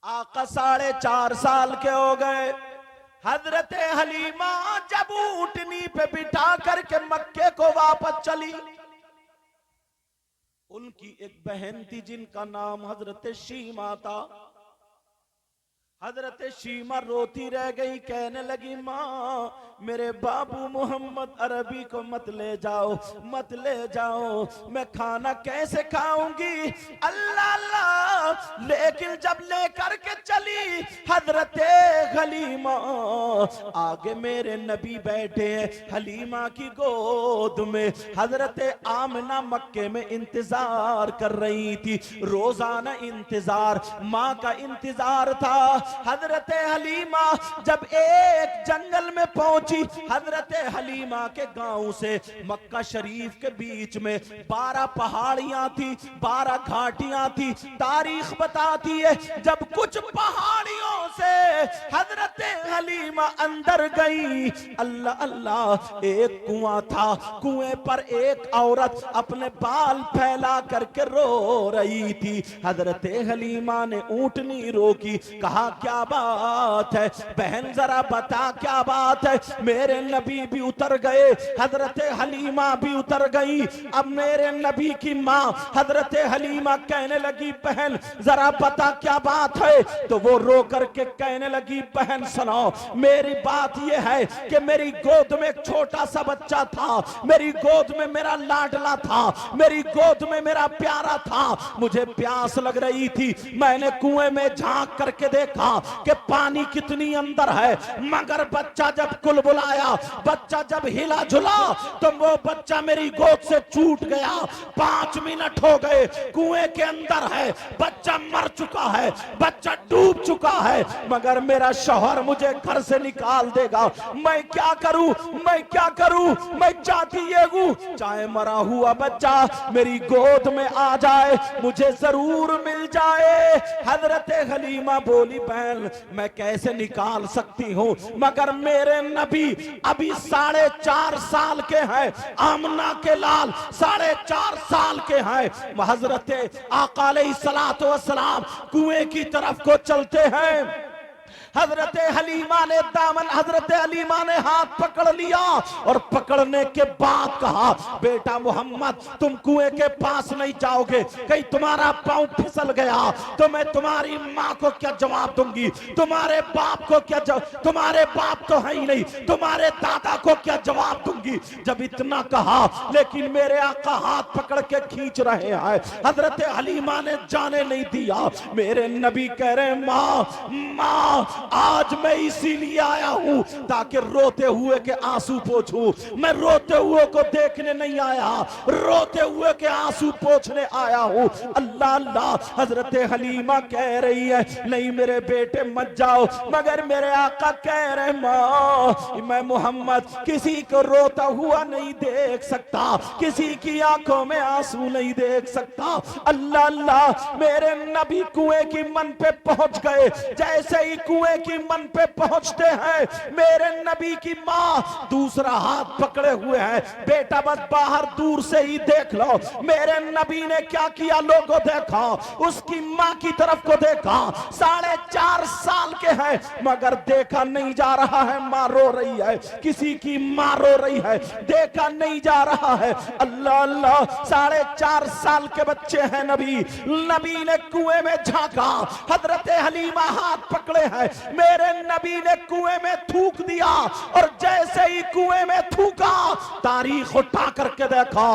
آقا 4.5 سال کے ہو گئے. حضرت حلیمہ جب اونٹنی پہ بٹھا کر کے مکے کو واپس چلی، ان کی ایک بہن تھی جن کا نام حضرت شیمہ تھا. حضرت شیمہ روتی رہ گئی، کہنے لگی ماں میرے بابو محمد عربی کو مت لے جاؤ، مت لے جاؤ، میں کھانا کیسے کھاؤں گی. اللہ اللہ، لیکن جب لے کر کے چلی حضرت حلیمہ، آگے میرے نبی بیٹھے ہیں حلیمہ کی گود میں. حضرت آمنہ مکے میں انتظار کر رہی تھی، روزانہ انتظار، ماں کا انتظار تھا. حضرت حلیمہ جب ایک جنگل میں پہنچی، حضرت حلیمہ کے گاؤں سے مکہ شریف کے بیچ میں 12 پہاڑیاں تھی، 12 گھاٹیاں تھی. تاریخ بتاتی ہے جب کچھ پہاڑیوں سے حضرت حلیمہ اندر گئی، اللہ اللہ، ایک کنواں تھا، کنویں پر ایک عورت اپنے بال پھیلا کر کے رو رہی تھی. حضرت حلیمہ نے اونٹنی روکی، کہا کیا بات ہے بہن، ذرا بتا کیا بات ہے. میرے نبی بھی اتر گئے، حضرت حلیمہ بھی اتر گئی. اب میرے نبی کی ماں حضرت حلیمہ کہنے لگی بہن ذرا بتا کیا بات ہے. تو وہ رو کر کے کہنے لگی بہن سنو، میری بات یہ ہے کہ میری گود میں ایک چھوٹا سا بچہ تھا، میری گود میں میرا لاڈلا تھا، میری گود میں میرا پیارا تھا. مجھے پیاس لگ رہی تھی، میں نے کنویں میں جھانک کر کے دیکھا کہ پانی کتنی اندر ہے، مگر بچہ جب کل بلایا، بچہ جب ہلا جھلا تو وہ بچہ میری گود سے چھوٹ گیا. 5 منٹ ہو گئے، کنویں کے اندر ہے، بچہ مر چکا ہے، بچہ ڈوب چکا ہے، مگر میرا شوہر مجھے گھر سے نکال دے گا. میں کیا کروں، میں کیا کروں؟ میں چاہتی یہ ہوں چاہے مرا ہوا بچہ میری گود میں آ جائے، مجھے ضرور مل جائے. حضرت حلیمہ بولی بہن میں کیسے نکال سکتی ہوں، مگر میرے نبی ابھی 4.5 سال کے ہیں، آمنہ کے لال 4.5 سال کے ہیں. حضرت آقا علیہ السلام کنویں کی طرف کو چلتے ہیں. حضرت حلیمہ نے دامن، حضرت حلیمہ نے ہاتھ پکڑ لیا اور پکڑنے کے بعد کہا بیٹا محمد تم کنویں کے پاس نہیں جاؤ گے، کہیں تمہارا پاؤں پھسل گیا تو میں تمہاری ماں کو کیا جواب دوں گی، تمہارے باپ کو کیا جواب، تمہارے باپ تو ہے ہی نہیں، تمہارے دادا کو کیا جواب دوں گی. جب اتنا کہا لیکن میرے آقا ہاتھ پکڑ کے کھینچ رہے ہیں. حضرت حلیمہ نے جانے نہیں دیا. میرے نبی کہہ رہے ہیں ماں ماں آج میں اسی لیے آیا ہوں تاکہ روتے ہوئے کے آنسو پوچھوں. میں روتے ہوئے کو دیکھنے نہیں آیا، روتے ہوئے کے آنسو پوچھنے آیا ہوں. اللہ اللہ. حضرت حلیمہ کہہ رہی ہے نہیں میرے بیٹے مت جاؤ، مگر میرے آقا کہہ رہے ماں میں محمد کسی کو روتا ہوا نہیں دیکھ سکتا، کسی کی آنکھوں میں آنسو نہیں دیکھ سکتا. اللہ اللہ. میرے نبی کنویں کی من پہ پہنچ گئے. جیسے ہی کنویں کی من پہ پہنچتے ہیں میرے نبی کی ماں دوسرا ہاتھ پکڑے ہوئے ہیں، بیٹا بس باہر دور سے ہی دیکھ لو. میرے نبی نے کیا کیا لوگوں دیکھا، اس کی ماں کی طرف کو دیکھا. 4.5 سال کے ہیں مگر دیکھا نہیں جا رہا ہے ماں رو رہی ہے، کسی کی ماں رو رہی ہے، دیکھا نہیں جا رہا ہے. اللہ اللہ. 4.5 سال کے بچے ہیں. نبی نے کنویں میں جھانکا، حضرت حلیمہ ہاتھ پکڑے ہیں. میرے نبی نے کنویں میں تھوک دیا اور جیسے ہی کنویں میں تھوکا تاریخ اٹھا کر کے دیکھا،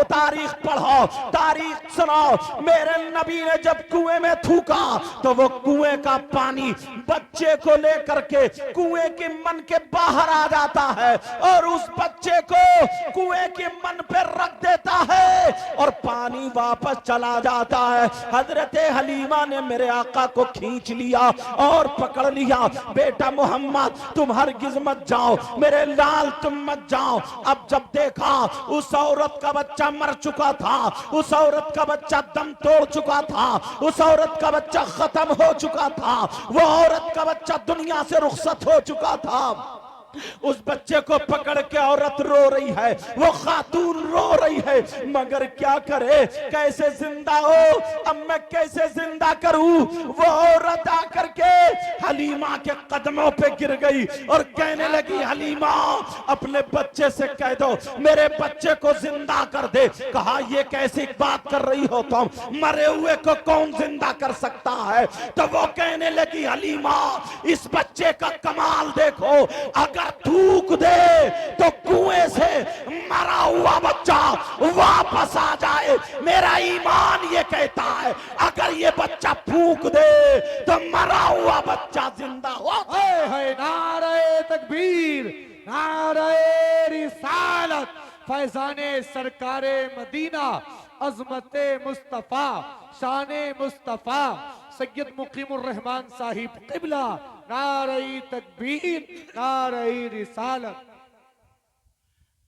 تاریخ پڑھو، تاریخ سنو. میرے نبی نے جب کنویں میں تھوکا تو وہ کنویں کا پانی بچے کو لے کر کے کنویں کے من کے باہر آ جاتا ہے اور اس بچے کو کنویں کے من پہ رکھ دیتا ہے اور پانی واپس چلا جاتا ہے. حضرت حلیمہ نے میرے آقا کو کھینچ لیا اور پکڑ لیا. بیٹا محمد تم ہرگز مت جاؤ، میرے لال تم مت جاؤ. اب جب دیکھا اس عورت کا بچہ مر چکا تھا، اس عورت کا بچہ دم توڑ چکا تھا، اس عورت کا بچہ ختم ہو چکا تھا، وہ عورت کا بچہ دنیا سے رخصت ہو چکا تھا. اس بچے کو پکڑ کے عورت رو رہی ہے، وہ خاتون رو رہی ہے، مگر کیا کرے، کیسے زندہ ہو، اب میں کیسے زندہ کروں؟ وہ عورت آ کر کے حلیمہ کے قدموں پہ گر گئی اور کہنے لگی حلیمہ اپنے بچے سے کہہ دو میرے بچے کو زندہ کر دے۔ کہا یہ کیسی بات کر رہی ہو تم، مرے ہوئے کو کون زندہ کر سکتا ہے؟ تو وہ کہنے لگی حلیمہ اس بچے کا کمال دیکھو، اگر تھوک دے تو کنویں سے مرا ہوا بچہ واپس آ جائے، میرا ایمان یہ کہتا ہے اگر یہ بچہ پھونک دے تو مرا ہوا بچہ زندہ ہو۔ نعرہ تکبیر، نعرہ رسالت، فیضان سرکار مدینہ، عظمت مصطفیٰ، شان مصطفیٰ، سید مقیم الرحمن صاحب قبلہ، نعرہ تکبیر، نعرہ رسالت۔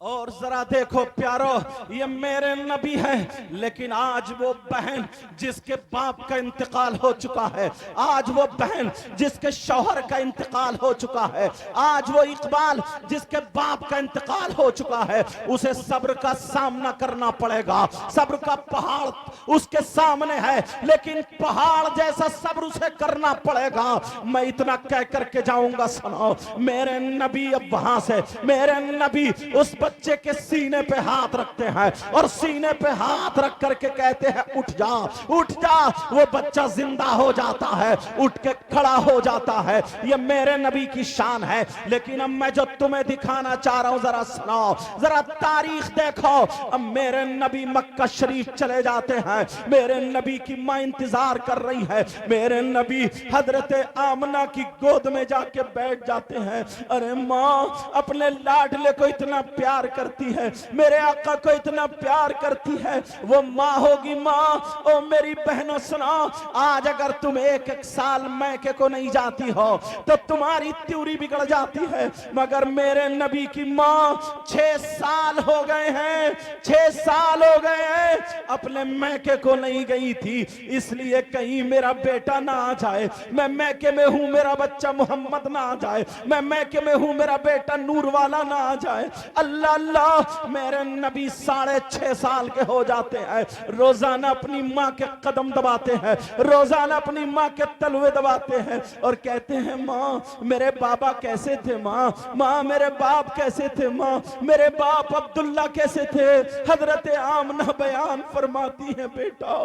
اور ذرا دیکھو پیارو، یہ میرے نبی ہیں، لیکن آج وہ بہن جس کے باپ کا انتقال ہو چکا ہے، آج وہ بہن جس کے شوہر کا انتقال ہو چکا ہے، آج وہ اقبال جس کے باپ کا انتقال ہو چکا ہے، اسے صبر کا سامنا کرنا پڑے گا۔ صبر کا پہاڑ اس کے سامنے ہے، لیکن پہاڑ جیسا صبر اسے کرنا پڑے گا۔ میں اتنا کہہ کر کے جاؤں گا، سنو میرے نبی اب وہاں سے، میرے نبی اس بچے کے سینے پہ ہاتھ رکھتے ہیں اور سینے پہ ہاتھ رکھ کر کے کہتے ہیں اٹھ جا، اٹھ جا۔ وہ بچہ زندہ ہو جاتا ہے، اٹھ کے کھڑا ہو جاتا ہے۔ یہ میرے نبی کی شان ہے۔ لیکن اب میں جو تمہیں دکھانا چاہ رہا ہوں ذرا سنو، ذرا تاریخ دیکھو۔ اب میرے نبی مکہ شریف چلے جاتے ہیں، میرے نبی کی ماں انتظار کر رہی ہے، میرے نبی حضرت آمنہ کی گود میں جا کے بیٹھ جاتے ہیں۔ ارے ماں اپنے لاڈلے کو اتنا پیار کرتی ہے، میرے آقا کو اتنا پیار کرتی ہے، وہ ماں ہوگی۔ ماں او میری بہنوں سنا، آج اگر تم ایک سال میکے کو نہیں جاتی ہو تو تمہاری تیوری بگڑ جاتی ہے، مگر میرے نبی کی ماں 6 سال ہو گئے ہیں، 6 سال ہو گئے ہیں اپنے میکے کو نہیں گئی تھی، اس لیے کہیں میرا بیٹا نہ آ جائے، میں میکے میں ہوں میرا بچہ محمد نہ آ جائے، میں میکے میں ہوں میرا بیٹا نور والا نہ آ جائے۔ اللہ اللہ، میرے نبی 6.5 سال کے ہو جاتے ہیں، روزانہ اپنی ماں کے قدم دباتے ہیں، روزانہ اپنی ماں کے تلوے دباتے ہیں اور کہتے ہیں ماں میرے بابا کیسے تھے، ماں ماں میرے باپ کیسے تھے، ماں میرے باپ عبداللہ کیسے تھے۔ حضرت آمنہ بیان فرماتی ہیں بیٹا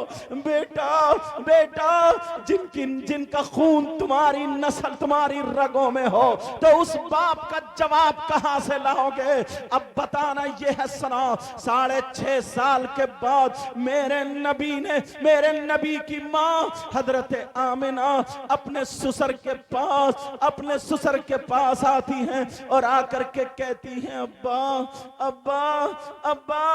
بیٹا بیٹا، جن کا خون تمہاری نسل تمہاری رگوں میں ہو تو اس باپ کا جواب کہاں سے لاؤ گے؟ اب بتانا یہ ہے سنا، 6.5 سال کے بعد میرے نبی نے، میرے نبی کی ماں حضرت آمنہ اپنے سسر کے پاس آتی ہیں اور آ کر کے کہتی ہیں ابا ابا ابا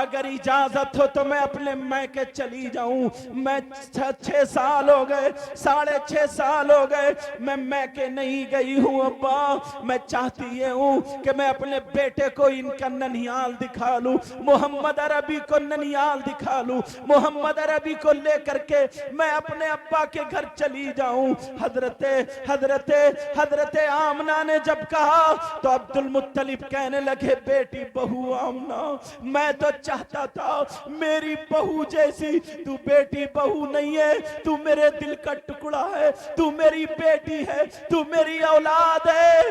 اگر اجازت ہو تو میں اپنے میکے چلی جاؤں، میں 6 سال ہو گئے، 6.5 سال ہو گئے میں میکے نہیں گئی ہوں ابا، میں چاہتی یہ ہوں کہ میں اپنے بیٹے کو ان کا ننیال دکھا لوں، محمد عربی کو ننیال دکھا لوں، محمد عربی کو لے کر کے میں اپنے ابا کے گھر چلی جاؤں۔ حضرت آمنہ نے جب کہا تو عبد المطلب کہنے لگے بیٹی بہو آمنہ میں تو چاہتا تھا میری بہو جیسی، تو بیٹی بہو نہیں ہے، تو میرے دل کا ٹکڑا ہے، تو میری بیٹی ہے، تو میری اولاد ہے،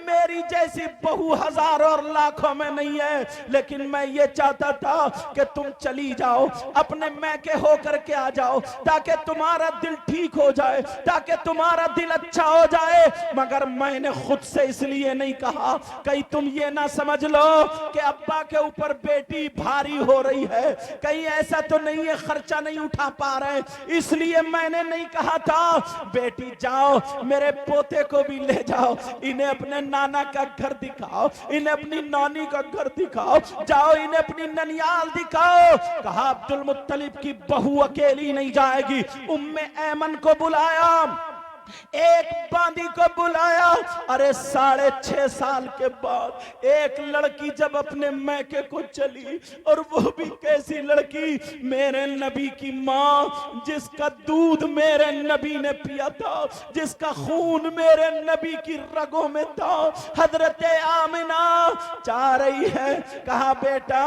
میری جیسی بہو ہزاروں اور لاکھوں میں نہیں ہے، لیکن میں یہ چاہتا تھا کہ تم چلی جاؤ اپنے میکے ہو کر کے آ جاؤ تاکہ تمہارا دل ٹھیک ہو جائے، تاکہ تمہارا دل اچھا ہو جائے، مگر میں نے خود سے اس لیے نہیں کہا کہیں تم یہ نہ سمجھ لو کہ ابا کے اوپر بیٹی بھاری ہو رہی ہے، کہیں ایسا تو نہیں ہے خرچہ نہیں اٹھا پا رہے، اس لیے میں نے نہیں کہا تھا بیٹی جاؤ میرے پوتے کو بھی لے جاؤ، انہیں اپنے نانا کا گھر دکھاؤ، انہیں اپنی نانی کا گھر دکھاؤ، جاؤ انہیں اپنی ننیال دکھاؤ۔ کہا عبد المطلب کی بہو اکیلی نہیں جائے گی، ام ایمن کو بلایا، ایک باندی کو بلایا. ارے 6.5 سال کے بعد ایک لڑکی جب اپنے میکے کو چلی, اور وہ بھی کیسی لڑکی, میرے نبی کی ماں, جس کا دودھ میرے نبی نے پیا تھا, جس کا خون میرے نبی کی رگوں میں تھا, حضرت آمنہ چاہ رہی ہے. کہا بیٹا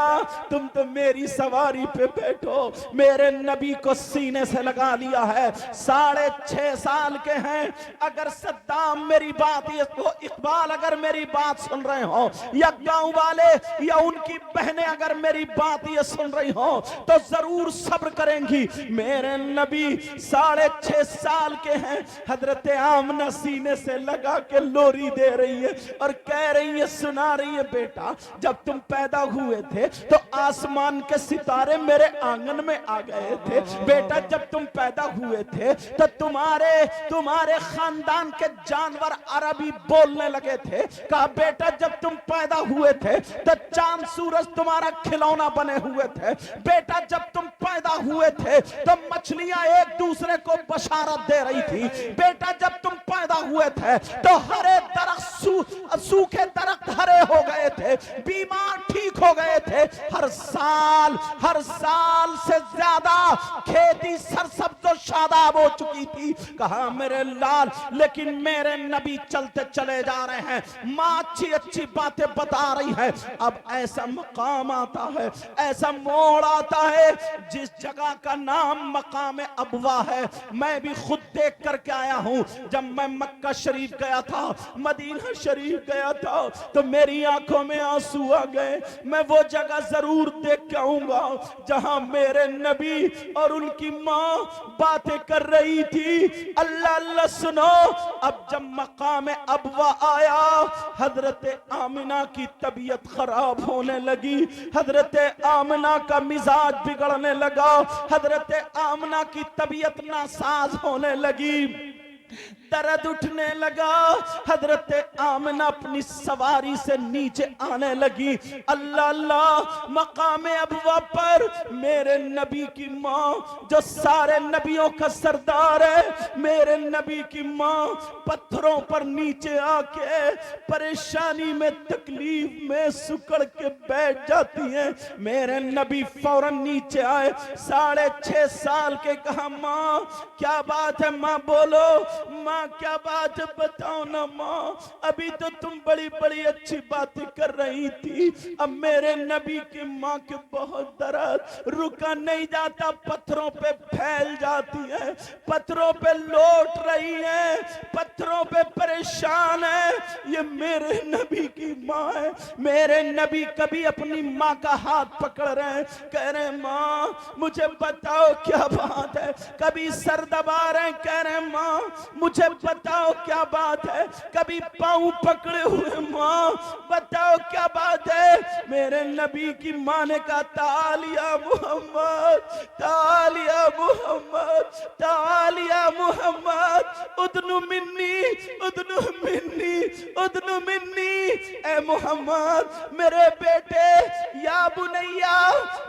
تم تو میری سواری پہ بیٹھو. میرے نبی کو سینے سے لگا لیا ہے, 6.5 سال کے ہیں. اگر صدام میری بات, اقبال اگر میری بات سن رہے ہوں, یا گاؤں والے یا ان کی بہنیں اگر میری بات یہ سن رہی ہوں, تو ضرور صبر کریں گی. میرے نبی 6.5 سال کے ہیں. حضرت آمنہ سینے سے لگا کے لوری دے رہی ہے اور کہہ رہی ہے, سنا رہی ہے, بیٹا جب تم پیدا ہوئے تھے تو آسمان کے ستارے میرے آنگن میں آ گئے تھے. بیٹا جب تم پیدا ہوئے تھے تو تمہارے خاندان کے جانور عربی بولنے لگے تھے. کہا بیٹا جب تم پیدا ہوئے تھے تو چاند سورج تمہارا کھلونا بنے ہوئے تھے. بیٹا جب تم پیدا ہوئے تھے تو مچھلیاں ایک دوسرے کو بشارت دے رہی تھی. بیٹا جب تم پیدا ہوئے تھے تو ہرے درخت سوکھے درخت ہرے ہو گئے تھے, بیمار ٹھیک ہو گئے تھے. ہر سال سے زیادہ کھیتی سرسبز و شاداب ہو چکی تھی. کہا میرے لال لیکن میرے نبی چلتے چلے جا رہے ہیں, ماں اچھی اچھی باتیں بتا رہی ہے. اب ایسا مقام آتا ہے, ایسا موڑ آتا ہے جس جگہ کا نام مقام ابوا ہے. میں بھی خود دیکھ کر کے آیا ہوں. جب میں مکہ شریف گیا تھا, مدینہ شریف گیا تھا, تو میری آنکھوں میں آنسو آ گئے. میں وہ جگہ ضرور دیکھ کے آؤں گا جہاں میرے نبی اور ان کی ماں باتیں کر رہی تھی. اللہ اللہ سنو, اب جب مقام ابوا آیا, حضرت آمنہ کی طبیعت خراب ہونے لگی, حضرت آمنہ کا مزاج بگڑنے لگا, حضرت آمنہ کی طبیعت ناساز ہونے لگی, درد اٹھنے لگا. حضرت آمنہ اپنی سواری سے نیچے آنے لگی. اللہ اللہ, مقام ابوا پر میرے نبی کی ماں جو سارے نبیوں کا سردار ہے, میرے نبی کی ماں پتھروں پر نیچے آ کے پریشانی میں تکلیف میں سکڑ کے بیٹھ جاتی ہیں. میرے نبی فوراً نیچے آئے, 6.5 سال کے. کہا ماں کیا بات ہے, ماں بولو, ماں کیا بات ہے بتاؤ نا ماں, ابھی تو تم بڑی بڑی اچھی باتیں کر رہی تھی. اب میرے نبی کی ماں کے بہت درد رکا نہیں جاتا, پتھروں پہ پھیل جاتی ہے, پتھروں پہ لوٹ رہی ہے, پتھروں پہ پریشان ہے. یہ میرے نبی کی ماں ہے. میرے نبی کبھی اپنی ماں کا ہاتھ پکڑ رہے ہیں, کہہ رہے ہیں ماں مجھے بتاؤ کیا بات ہے. کبھی سر دبا رہے ہیں, کہہ رہے ہیں ماں مجھے بتاؤ کیا بات ہے. کبھی پاؤں پکڑے ہوئے, ماں بتاؤ کیا بات ہے. میرے نبی کی ماں نے کہا تعال یا محمد, تعال یا محمد, تعال یا محمد, ادنو منی, ادنو منی, ادنو منی. اے محمد میرے بیٹے, یا بنیا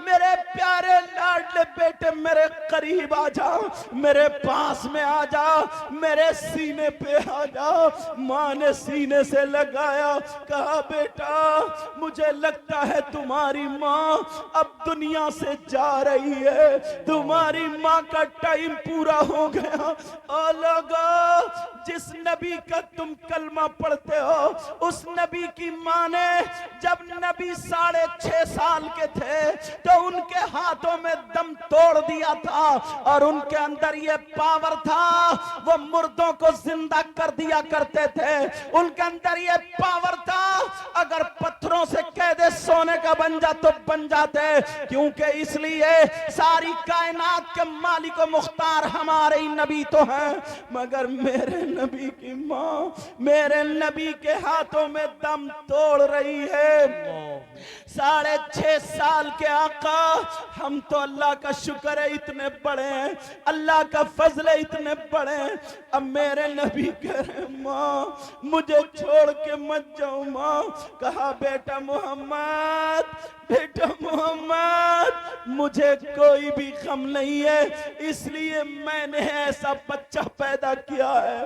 میرے پیارے لاڈلے بیٹے, میرے قریب آ جا, میرے پاس میں آ جا, میرے سینے پہ آ جا. ماں نے سینے سے لگایا, کہا بیٹا مجھے لگتا ہے تمہاری ماں اب دنیا سے جا رہی ہے, تمہاری ماں کا ٹائم پورا ہو گیا. اور لوگو جس نبی کا تم کلمہ پڑھتے ہو, اس نبی کی ماں نے جب نبی 6.5 سال کے تھے تو ان کے ہاتھوں میں دم توڑ دیا تھا, اور ان کے اندر یہ پاور تھا, وہ مردوں کو زندہ کر دیا کرتے تھے. ان کے اندر یہ پاور تھا, اگر پتھروں سے کہہ دے سونے کا بن جا تو بن جاتے, کیونکہ اس لیے ساری کائنات کے مالک و مختار ہمارے ہی نبی تو ہیں. مگر میرے نبی کی ماں میرے نبی کے ہاتھوں میں دم توڑ رہی ہے. 6.5 سال کے آقا, ہم تو اللہ کا شکر ہے اتنے بڑے ہیں, اللہ کا فضل ہے اتنے بڑے ہیں. اب میرے نبی کہہ رہے ہیں ماں مجھے چھوڑ کے مت جاؤ ماں. کہا بیٹا محمد, بیٹا محمد مجھے کوئی بھی غم نہیں ہے, اس لیے میں نے ایسا بچہ پیدا کیا ہے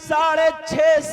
6.5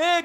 1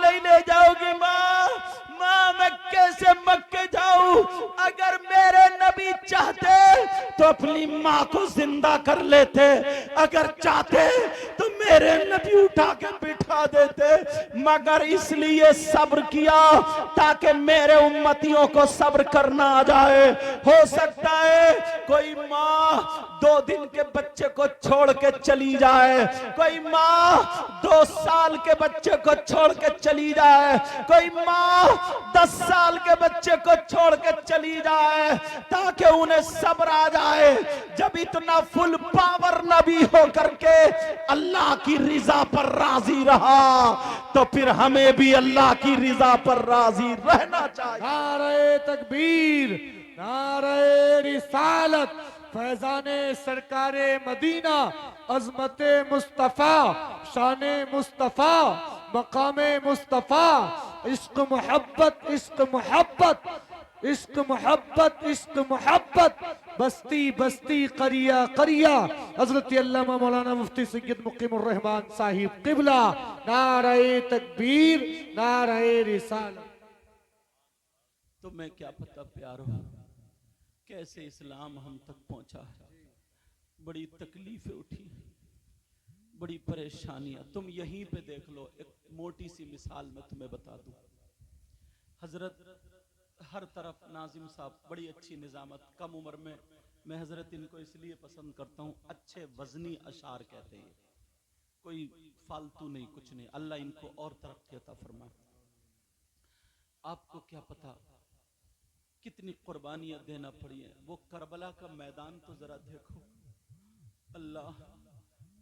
نہیں لے جاؤ گی ماں؟ ماں میں کیسے مکے جاؤں؟ اگر میرے نبی چاہتے تو اپنی ماں کو زندہ کر لیتے، اگر چاہتے تو میرے نبی اٹھا کے بٹھا دیتے، مگر اس لیے صبر کیا تاکہ میرے امتیوں کو صبر کرنا آ جائے۔ ہو سکتا ہے کوئی ماں 2 دن کے بچے کو چھوڑ کے چلی جائے، کوئی ماں 2 سال کے بچے کو چھوڑ کے چلی جائے، کوئی ماں 10 سال کے بچے کو چھوڑ کے چلی جائے تاکہ انہیں صبر آ جائے۔ جب اتنا فل پاور نبی ہو کر کے اللہ کی رضا پر راضی رہا تو پھر ہمیں بھی اللہ کی رضا پر راضی رہنا چاہیے۔ نعرہ تکبیر، نعرہ رسالت، فیضان سرکار مدینہ، عظمت مصطفیٰ، شان مصطفیٰ، مقام مصطفیٰ، عشق محبت، عشق محبت، عشق محبت، عشق محبت، بستی بستی، قریہ قریہ، حضرت علامہ مولانا مفتی سید مقیم الرحمان صاحب قبلہ، نعرہ تکبیر، نعرہ رسالت۔ تمہیں کیا پتہ پیارو کیسے اسلام ہم تک پہنچا ہے، بڑی تکلیفیں اٹھی، بڑی پریشانیاں۔ تم یہیں پہ دیکھ لو، ایک موٹی سی مثال میں تمہیں بتا دوں۔ حضرت ہر طرف ناظم صاحب بڑی اچھی نظامت، کم عمر میں حضرت ان کو اس لیے پسند کرتا ہوں، اچھے وزنی اشعار کہتے ہیں، کوئی فالتو نہیں، کچھ نہیں، اللہ ان کو اور ترقی عطا فرمائے۔ آپ کو کیا پتا کتنی قربانیاں دینا پڑی ہیں۔ وہ کربلا کا میدان تو ذرا دیکھو، اللہ،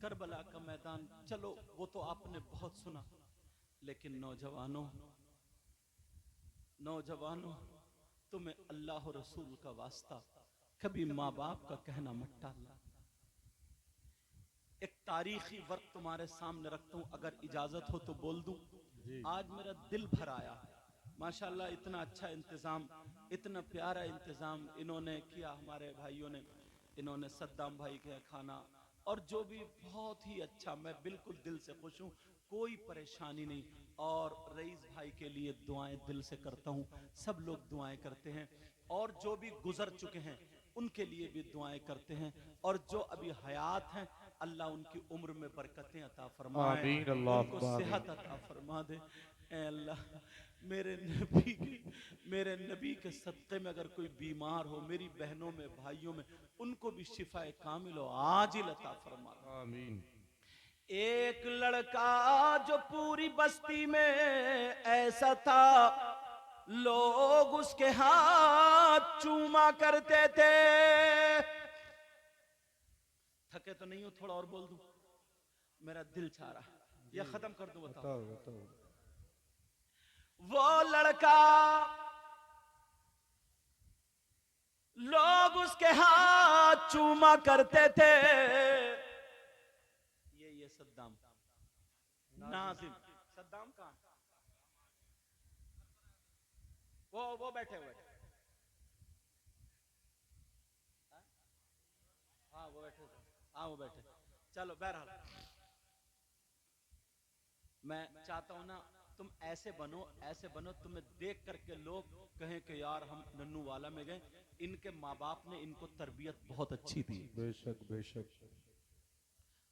کربلا کا میدان، چلو وہ تو آپ نے بہت سنا، لیکن نوجوانوں تمہیں اللہ و رسول کا واسطہ کبھی ماں باپ کا کہنا مت ٹالنا۔ ایک تاریخی وقت تمہارے سامنے رکھتا ہوں، اگر اجازت ہو تو بول دوں۔ آج میرا دل بھر آیا، ماشاءاللہ اتنا اچھا انتظام، اتنا پیارا انتظام انہوں نے کیا، ہمارے بھائیوں نے، انہوں نے صدام بھائی کے کھانا اور جو بھی بہت ہی اچھا، میں بالکل دل سے خوش ہوں، کوئی پریشانی نہیں۔ اور رئیس بھائی کے لیے دعائیں دل سے کرتا ہوں، سب لوگ دعائیں کرتے ہیں، اور جو بھی گزر چکے ہیں ان کے لیے بھی دعائیں کرتے ہیں، اور جو ابھی حیات ہیں اللہ ان کی عمر میں برکتیں عطا فرمائے، آمین، ان اللہ کو آمین۔ صحت عطا فرما دے۔ اے اللہ، میرے نبی کے صدقے میں اگر کوئی بیمار ہو، میری بہنوں میں، بھائیوں میں، ان کو بھی شفا کامل و عاجل عطا فرما دے۔ آمین۔ ایک لڑکا جو پوری بستی میں ایسا تھا، لوگ اس کے ہاتھ چوما کرتے تھے۔ تھکے تو نہیں ہو، تھوڑا اور بول دوں، میرا دل چاہ رہا ہے یا ختم کر دوں؟ بتاؤ۔ وہ لڑکا لوگ اس کے ہاتھ چوما کرتے تھے، یہ صدام ناظم، صدام کہاں؟ وہ بیٹھے ہوئے، وہ بیٹھے، چلو بہرحال میں چاہتا ہوں نا تم ایسے بنو تمہیں دیکھ کر کے لوگ کہیں کہ یار ہم ننو والا میں گئے، ان کے ماں باپ نے ان کو تربیت بہت اچھی دی۔ بے شک بے شک۔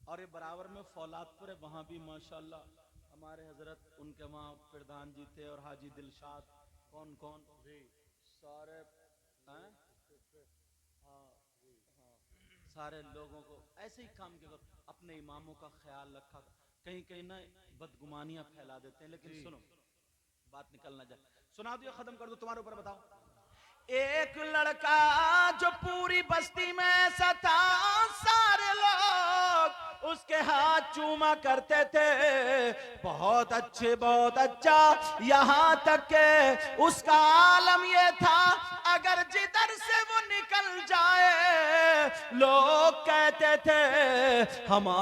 اور یہ براور میں فولاد پور ہے، وہاں بھی ماشاءاللہ ہمارے حضرت ان کے وہاں پردھان جی تھے، اور حاجی دلشاد، کون سارے سارے لوگوں کو ایسے ہی کام کیا کرو، اپنے اماموں کا خیال رکھا، کہیں نہ بدگمانیاں پھیلا دیتے ہیں۔ لیکن سنو، بات نکلنا جائے، سنا دو یا ختم کر دو، تمہارے اوپر بتاؤ۔ ایک لڑکا جو پوری بستی میں ایسا تھا، سارے لوگ اس کے ہاتھ چوما کرتے تھے، بہت اچھے، بہت اچھا، یہاں تک کہ اس کا عالم یہ تھا اگر جدھر سے وہ نکل جائے لوگ کہتے تھے ہمارے